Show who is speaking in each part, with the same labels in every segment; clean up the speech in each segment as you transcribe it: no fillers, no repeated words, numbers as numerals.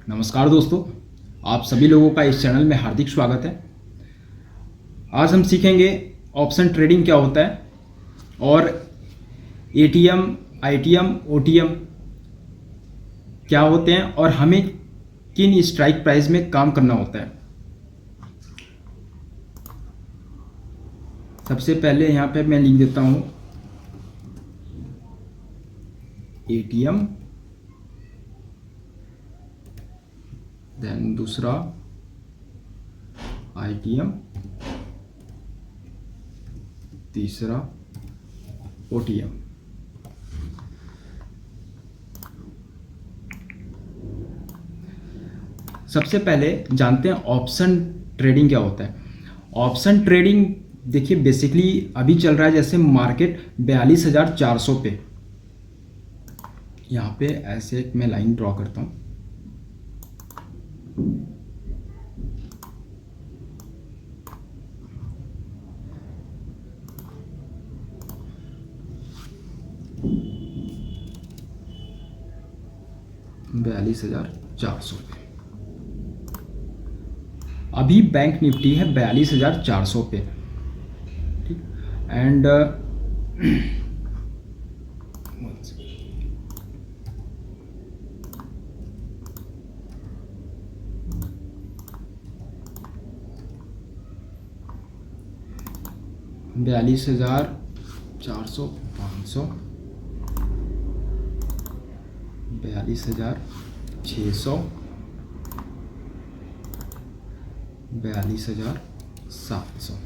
Speaker 1: नमस्कार दोस्तों, आप सभी लोगों का इस चैनल में हार्दिक स्वागत है। आज हम सीखेंगे ऑप्शन ट्रेडिंग क्या होता है और एटीएम, आईटीएम, ओटीएम क्या होते हैं और हमें किन स्ट्राइक प्राइस में काम करना होता है। सबसे पहले यहाँ पे मैं लिख देता हूँ एटीएम, देन दूसरा आईटीएम, तीसरा ओटीएम। सबसे पहले जानते हैं ऑप्शन ट्रेडिंग क्या होता है। ऑप्शन ट्रेडिंग देखिए बेसिकली अभी चल रहा है जैसे मार्केट 42,400 पे। यहाँ पे ऐसे एक मैं लाइन ड्रॉ करता हूँ। $42,400 पे अभी बैंक निफ्टी है 42,400 पे। ठीक एंड $42,400, 500, 42,600, 42,700।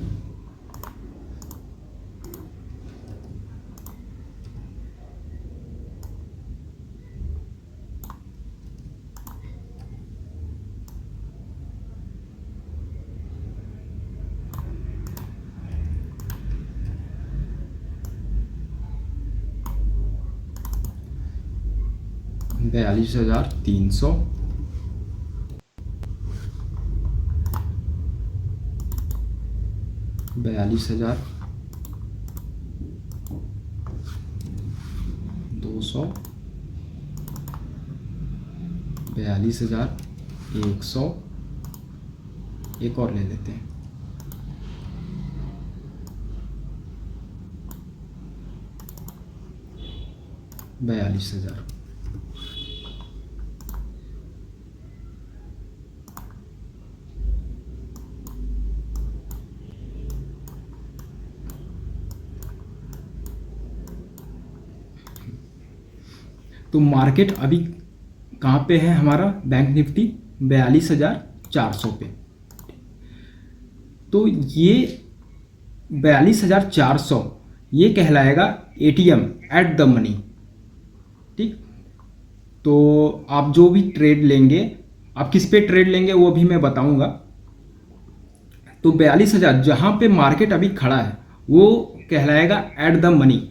Speaker 1: $42,300, 42,200, 42,100, एक और ले लेते हैं 42,000। तो मार्केट अभी कहाँ पे है हमारा बैंक निफ्टी 42,400 पे। तो ये 42,400 ये कहलाएगा एटीएम एट द मनी। ठीक, तो आप जो भी ट्रेड लेंगे, आप किस पे ट्रेड लेंगे वो भी मैं बताऊंगा। तो 42,000 जहाँ पे मार्केट अभी खड़ा है वो कहलाएगा एट द मनी,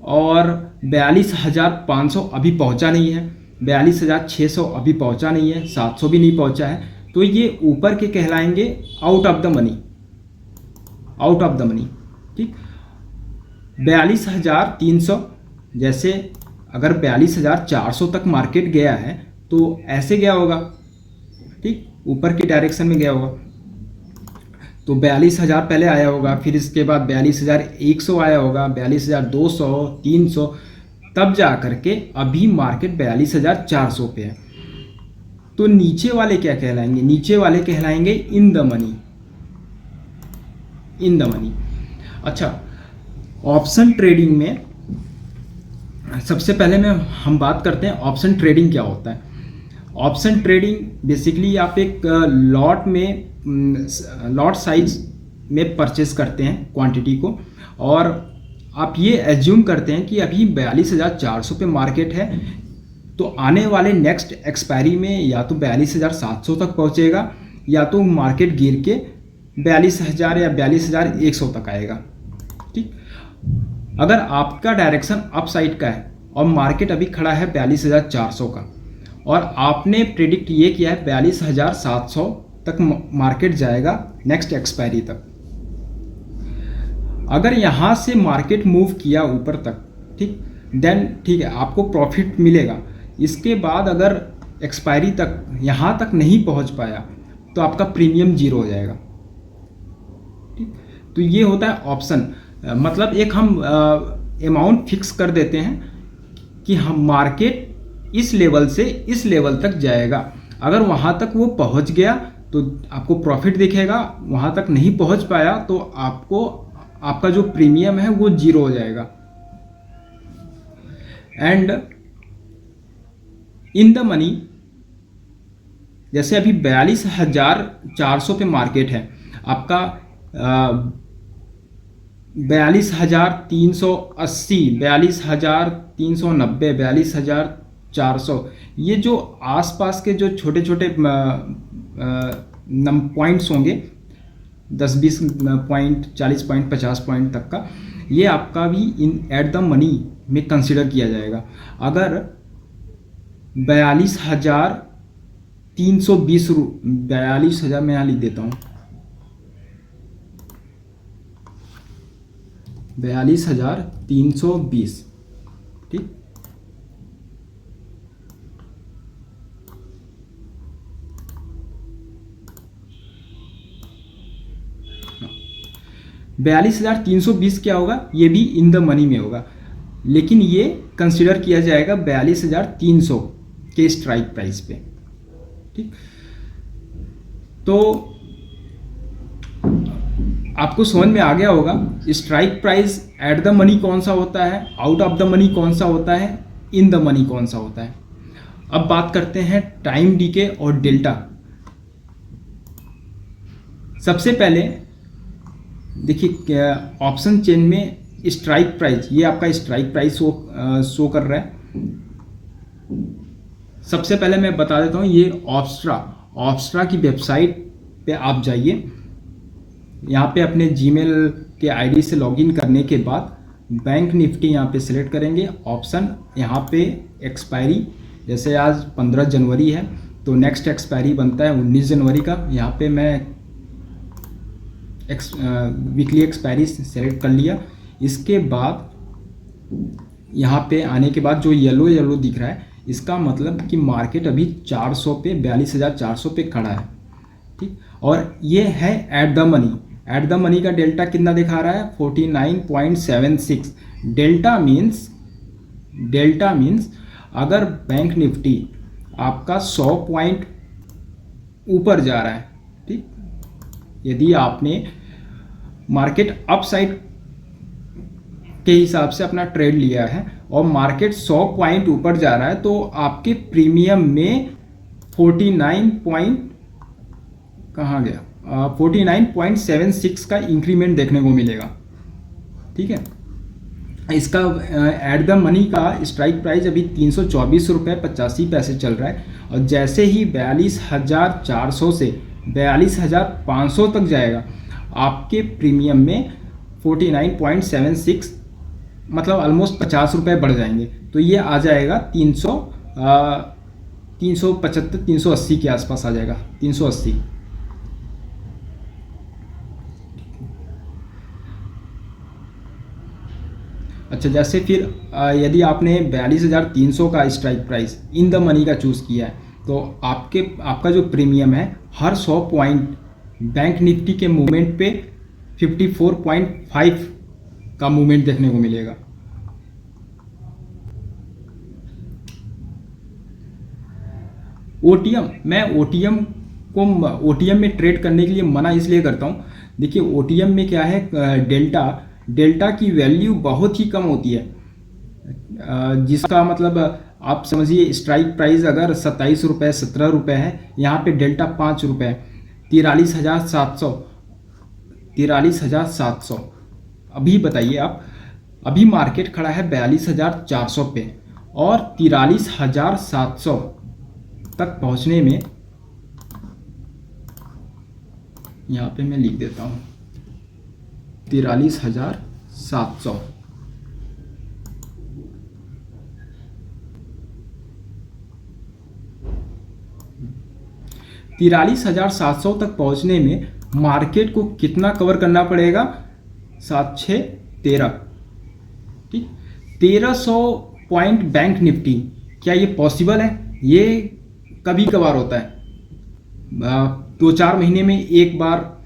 Speaker 1: और 42,500 अभी पहुंचा नहीं है, 42,600 अभी पहुंचा नहीं है, 700 भी नहीं पहुंचा है। तो ये ऊपर के कहलाएंगे out of the money, out of the money. ठीक, 42,300 जैसे अगर 42,400 तक मार्केट गया है तो ऐसे गया होगा। ठीक, ऊपर की डायरेक्शन में गया होगा। तो 42,000 पहले आया होगा, फिर इसके बाद 42,100 आया होगा, 42,200, 300, तब जा करके अभी मार्केट 42,400 पे है। तो नीचे वाले क्या कहलाएंगे? नीचे वाले कहलाएंगे in the money, in the money. अच्छा, ऑप्शन ट्रेडिंग में सबसे पहले हम बात करते हैं ऑप्शन ट्रेडिंग क्या होता है। ऑप्शन ट्रेडिंग बेसिकली आप एक लॉट साइज में परचेस करते हैं क्वांटिटी को, और आप ये एज्यूम करते हैं कि अभी 42,400 पे मार्केट है, तो आने वाले नेक्स्ट एक्सपायरी में या तो 42,700 तक पहुंचेगा या तो मार्केट गिर के 42,000 या 42,100 तक आएगा। ठीक, अगर आपका डायरेक्शन अप साइड का है और मार्केट अभी खड़ा है 42,400 का, और आपने प्रिडिक्ट ये किया है 42,700 तक मार्केट जाएगा नेक्स्ट एक्सपायरी तक, अगर यहाँ से मार्केट मूव किया ऊपर तक, ठीक, देन ठीक है आपको प्रॉफिट मिलेगा। इसके बाद अगर एक्सपायरी तक यहाँ तक नहीं पहुँच पाया तो आपका प्रीमियम 0 हो जाएगा। ठीक, तो ये होता है ऑप्शन। मतलब एक हम अमाउंट फिक्स कर देते हैं कि हम मार्केट इस लेवल से इस लेवल तक जाएगा, अगर वहाँ तक वो पहुँच गया तो आपको प्रॉफिट दिखेगा, वहाँ तक नहीं पहुँच पाया तो आपको आपका जो प्रीमियम है वो 0 हो जाएगा। एंड इन द मनी, जैसे अभी 42,400 पे मार्केट है आपका, 42,380, 42,390, 42,400, ये जो आसपास के जो छोटे छोटे पॉइंट्स होंगे, 10-20 पॉइंट, 40 पॉइंट, 50 पॉइंट तक का, ये आपका भी इन एट द मनी में कंसिडर किया जाएगा। अगर 42,320, 42,000 मैं यहाँ लिख देता हूँ, 42,320, ठीक। 42,320 क्या होगा, ये भी इन द मनी में होगा, लेकिन ये कंसिडर किया जाएगा 42,300 के स्ट्राइक प्राइस पे, ठीक। तो आपको समझ में आ गया होगा strike price at the money कौन सा होता है, आउट ऑफ द मनी कौन सा होता है, इन द मनी कौन सा होता है। अब बात करते हैं टाइम डीके और डेल्टा। सबसे पहले देखिए ऑप्शन चेन में स्ट्राइक प्राइस, ये आपका स्ट्राइक प्राइस शो कर रहा है। सबसे पहले मैं बता देता हूँ, ये ऑप्स्ट्रा की वेबसाइट पे आप जाइए, यहाँ पे अपने जीमेल के आईडी से लॉगिन करने के बाद बैंक निफ्टी यहाँ पे सिलेक्ट करेंगे, ऑप्शन यहाँ पे एक्सपायरी, जैसे आज 15 जनवरी है तो नेक्स्ट एक्सपायरी बनता है 19 जनवरी का। यहाँ पे मैं वीकली एक्सपायरी सेलेक्ट कर लिया। इसके बाद यहाँ पे आने के बाद जो येलो दिख रहा है, इसका मतलब कि मार्केट अभी 400 पे, 42,400 पे खड़ा है, ठीक। और ये है at the money. At the money का डेल्टा कितना दिखा रहा है, 49.76। डेल्टा मीन्स अगर बैंक निफ्टी आपका 100 पॉइंट ऊपर जा रहा है, ठीक, यदि आपने मार्केट अप साइड के हिसाब से अपना ट्रेड लिया है और मार्केट 100 पॉइंट ऊपर जा रहा है, तो आपके प्रीमियम में 49.76 का इंक्रीमेंट देखने को मिलेगा, ठीक है। इसका एट द मनी का स्ट्राइक प्राइस अभी 324 रुपये 85 पैसे चल रहा है, और जैसे ही 42,400 से 42,500 तक जाएगा, आपके प्रीमियम में 49.76, मतलब ऑलमोस्ट 50 रुपये बढ़ जाएंगे, तो ये आ जाएगा 375 380 के आसपास आ जाएगा, 380। अच्छा, जैसे फिर यदि आपने 42,300 का strike price in the money का चूज़ किया है, तो आपका जो प्रीमियम है हर 100 पॉइंट बैंक निफ्टी के मूवमेंट पे 54.5 का मूवमेंट देखने को मिलेगा। ओटीएम में ट्रेड करने के लिए मना इसलिए करता हूँ। देखिए ओटीएम में क्या है, डेल्टा की वैल्यू बहुत ही कम होती है, जिसका मतलब आप समझिए स्ट्राइक प्राइस अगर 27 रुपये 17 रुपये है, यहाँ पे डेल्टा 5 रुपये, 43,700। अभी बताइए आप, अभी मार्केट खड़ा है 42,400 पे, और 43,700 तक पहुँचने में, यहाँ पे मैं लिख देता हूँ 43,700, तक पहुंचने में मार्केट को कितना कवर करना पड़ेगा, 7 6 13, ठीक, 1300 पॉइंट बैंक निफ्टी। क्या ये पॉसिबल है? ये कभी कभार होता है, 2-4 महीने में एक बार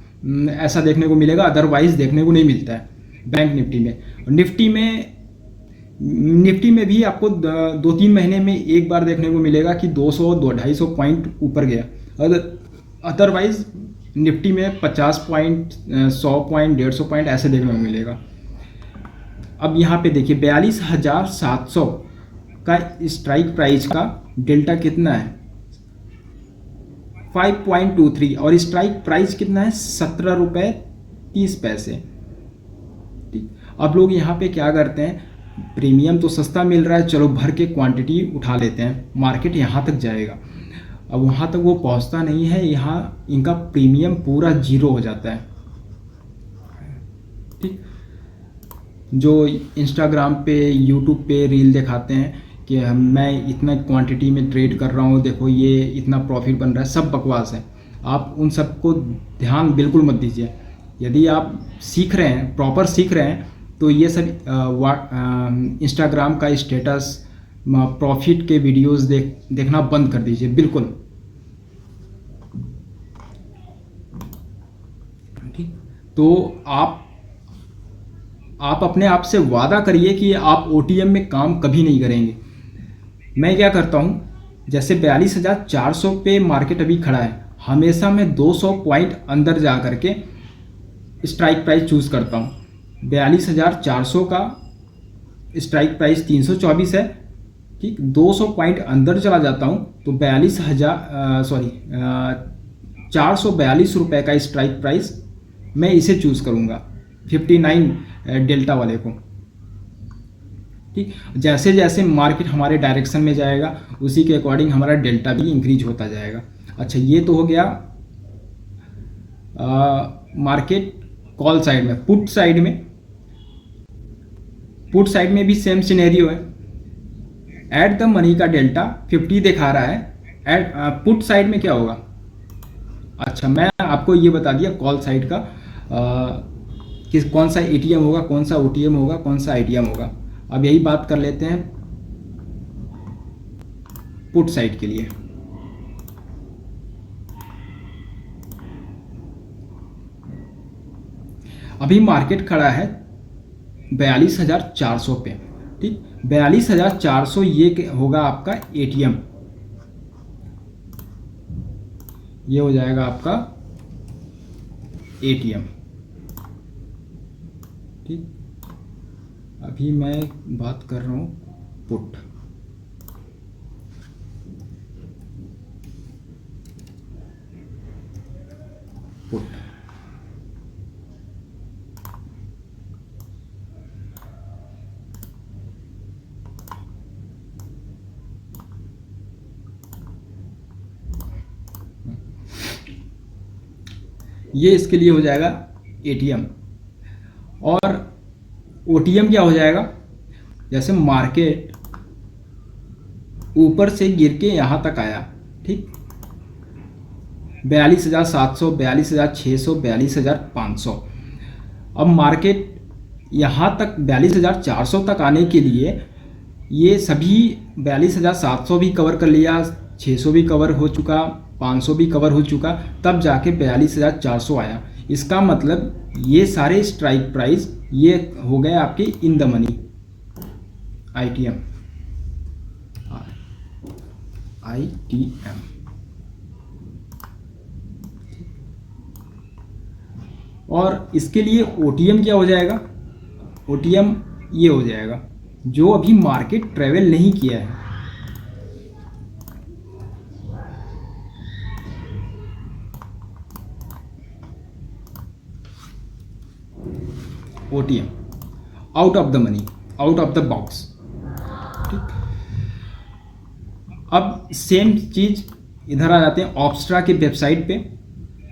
Speaker 1: ऐसा देखने को मिलेगा, अदरवाइज देखने को नहीं मिलता है बैंक निफ्टी में। निफ्टी में भी आपको 2-3 महीने में एक बार देखने को मिलेगा कि 200-250 पॉइंट ऊपर गया, अदरवाइज निफ्टी में 50 पॉइंट, 100 पॉइंट, 150 पॉइंट ऐसे देखने को मिलेगा। अब यहाँ पे देखिए 42,700 का स्ट्राइक प्राइस का डेल्टा कितना है, 5.23, और स्ट्राइक प्राइस कितना है, 17 रुपये 30 पैसे। ठीक, अब लोग यहाँ पे क्या करते हैं, प्रीमियम तो सस्ता मिल रहा है, चलो भर के क्वांटिटी उठा लेते हैं, मार्केट यहाँ तक जाएगा। अब वहाँ तक वो पहुँचता नहीं है, यहाँ इनका प्रीमियम पूरा जीरो हो जाता है। ठीक, जो इंस्टाग्राम पे, यूट्यूब पे रील दिखाते हैं कि मैं इतना क्वांटिटी में ट्रेड कर रहा हूँ, देखो ये इतना प्रॉफिट बन रहा है, सब बकवास है। आप उन सबको ध्यान बिल्कुल मत दीजिए। यदि आप सीख रहे हैं, प्रॉपर सीख रहे हैं, तो ये सब इंस्टाग्राम का स्टेटस, प्रॉफिट के वीडियोस देखना बंद कर दीजिए बिल्कुल। ठीक, तो आप अपने आप से वादा करिए कि आप ओटीएम में काम कभी नहीं करेंगे। मैं क्या करता हूँ, जैसे 42,400 पे मार्केट अभी खड़ा है, हमेशा मैं 200 पॉइंट अंदर जा करके स्ट्राइक प्राइस चूज़ करता हूँ। 42,400 का स्ट्राइक प्राइस 324 है, ठीक, 200 पॉइंट अंदर चला जाता हूँ तो 442 रुपये का स्ट्राइक प्राइस मैं इसे चूज़ करूँगा, 59 डेल्टा वाले को। ठीक, जैसे जैसे मार्केट हमारे डायरेक्शन में जाएगा उसी के अकॉर्डिंग हमारा डेल्टा भी इंक्रीज होता जाएगा। अच्छा, ये तो हो गया मार्केट कॉल साइड में। पुट साइड में भी सेम सिनेरियो है। एट द मनी का डेल्टा 50 दिखा रहा है, पुट साइड में क्या होगा। अच्छा, मैं आपको ये बता दिया कॉल साइड का कि कौन सा एटीएम होगा, कौन सा ओटीएम होगा, कौन सा आईटीएम होगा। अब यही बात कर लेते हैं पुट साइड के लिए। अभी मार्केट खड़ा है 42,400 पे। ठीक, 42,400 ये होगा आपका एटीएम, ये हो जाएगा आपका एटीएम। ठीक, अभी मैं बात कर रहा हूँ पुट। ये इसके लिए हो जाएगा एटीएम। और ओटीएम क्या हो जाएगा, जैसे मार्केट ऊपर से गिर के यहाँ तक आया, ठीक, 42,700, 42,600, 42,500। अब मार्केट यहाँ तक 42,400 तक आने के लिए ये सभी 42,700 भी कवर कर लिया, 600 भी कवर हो चुका, 500 भी कवर हो चुका, तब जाके 42,400 आया। इसका मतलब ये सारे स्ट्राइक प्राइस ये हो गए आपके इन द मनी, आईटीएम। और इसके लिए ओटीएम क्या हो जाएगा, ओटीएम ये हो जाएगा जो अभी मार्केट ट्रेवल नहीं किया है। OTM out of the money, out of the box. ठीक, अब सेम चीज इधर आ जाते हैं ऑप्स्ट्रा के वेबसाइट पे।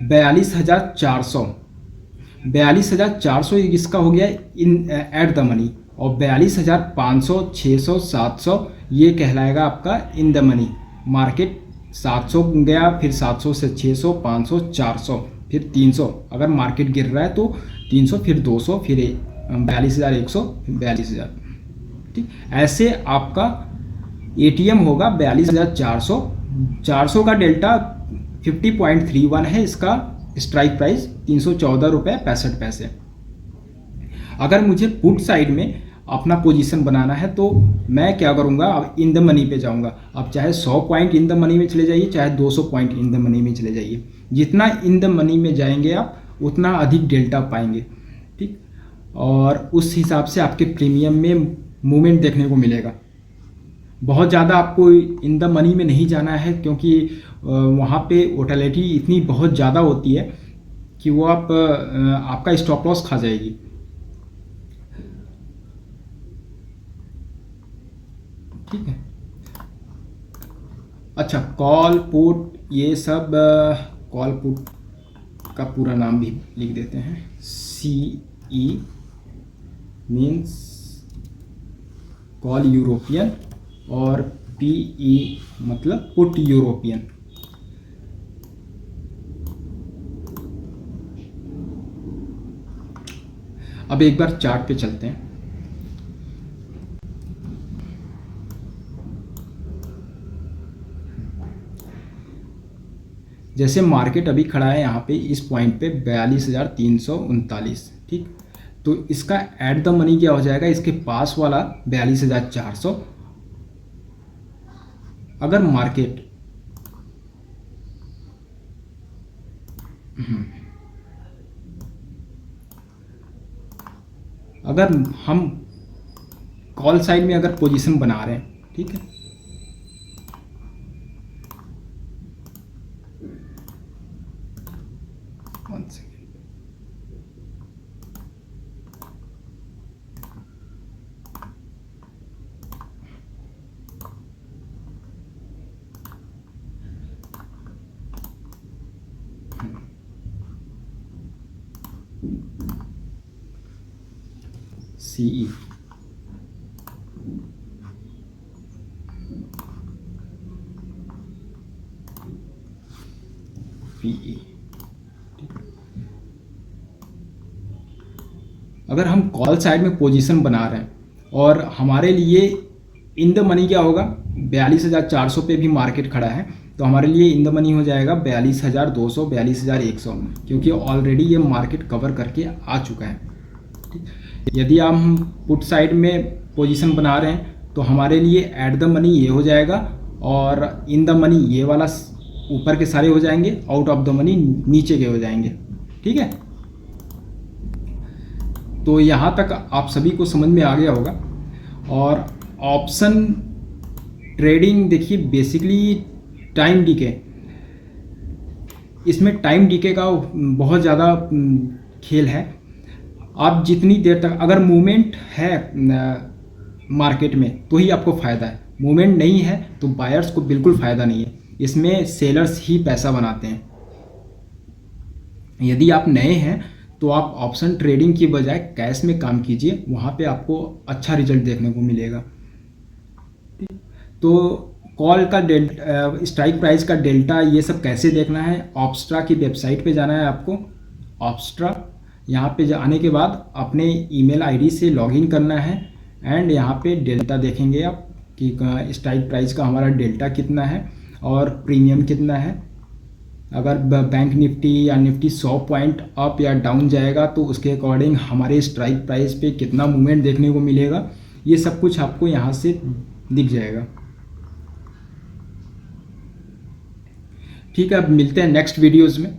Speaker 1: 42,400 इसका हो गया इन एट द मनी, और 42,500, 600, 700 ये कहलाएगा आपका इन द मनी। मार्केट 700 गया, फिर 700 से 600, 500, 400, फिर 300। अगर मार्केट गिर रहा है तो 300, फिर 200, फिर 42,100, फिर 42,000। ठीक, ऐसे आपका एटीएम होगा 42,400, 400 का डेल्टा 50.31 है, इसका स्ट्राइक प्राइस 314 रुपये 65 पैसे। अगर मुझे पुट साइड में अपना पोजीशन बनाना है तो मैं क्या करूँगा, अब इन द मनी पे जाऊँगा। अब चाहे 100 पॉइंट इन द मनी में चले जाइए, चाहे 200 पॉइंट इन द मनी में चले जाइए, जितना इन द मनी में जाएंगे आप उतना अधिक डेल्टा पाएंगे, ठीक। और उस हिसाब से आपके प्रीमियम में मूवमेंट देखने को मिलेगा। बहुत ज़्यादा आपको इन द मनी में नहीं जाना है, क्योंकि वहाँ पे वोलेटिलिटी इतनी बहुत ज़्यादा होती है कि वो आपका स्टॉप लॉस खा जाएगी। ठीक है। अच्छा, कॉल पुट, ये सब कॉल पुट का पूरा नाम भी लिख देते हैं। CE मीन्स कॉल यूरोपियन और PE मतलब पुट यूरोपियन। अब एक बार चार्ट पे चलते हैं। जैसे मार्केट अभी खड़ा है यहाँ पे इस पॉइंट पे 42,339, ठीक। तो इसका एट द मनी क्या हो जाएगा, इसके पास वाला 42,400। अगर मार्केट अगर हम कॉल साइड में अगर पोजीशन बना रहे हैं, ठीक है, वन सेकेंड, CE PE। अगर हम कॉल साइड में पोजीशन बना रहे हैं और हमारे लिए इन द मनी क्या होगा, 42,400 पे भी मार्केट खड़ा है तो हमारे लिए इन द मनी हो जाएगा 42,200, 42,100, क्योंकि ऑलरेडी ये मार्केट कवर करके आ चुका है। यदि हम पुट साइड में पोजीशन बना रहे हैं तो हमारे लिए एट द मनी ये हो जाएगा और इन द मनी ये वाला ऊपर के सारे हो जाएंगे, आउट ऑफ द मनी नीचे के हो जाएंगे, ठीक है। तो यहाँ तक आप सभी को समझ में आ गया होगा। और ऑप्शन ट्रेडिंग देखिए बेसिकली टाइम डीके, इसमें टाइम डीके का बहुत ज़्यादा खेल है। आप जितनी देर तक अगर मूवमेंट है मार्केट में तो ही आपको फ़ायदा है, मूवमेंट नहीं है तो बायर्स को बिल्कुल फ़ायदा नहीं है, इसमें सेलर्स ही पैसा बनाते हैं। यदि आप नए हैं तो आप ऑप्शन ट्रेडिंग की बजाय कैश में काम कीजिए, वहाँ पे आपको अच्छा रिजल्ट देखने को मिलेगा। तो कॉल का स्ट्राइक प्राइस का डेल्टा ये सब कैसे देखना है, ऑप्स्ट्रा की वेबसाइट पे जाना है आपको। ऑप्स्ट्रा यहाँ पे आने के बाद अपने ईमेल आईडी से लॉगिन करना है एंड यहाँ पे डेल्टा देखेंगे आप कि स्ट्राइक प्राइस का हमारा डेल्टा कितना है और प्रीमियम कितना है। अगर बैंक निफ्टी या निफ्टी 100 पॉइंट अप या डाउन जाएगा तो उसके अकॉर्डिंग हमारे स्ट्राइक प्राइस पे कितना मूवमेंट देखने को मिलेगा, ये सब कुछ आपको यहाँ से दिख जाएगा। ठीक है, अब मिलते हैं नेक्स्ट वीडियोज़ में।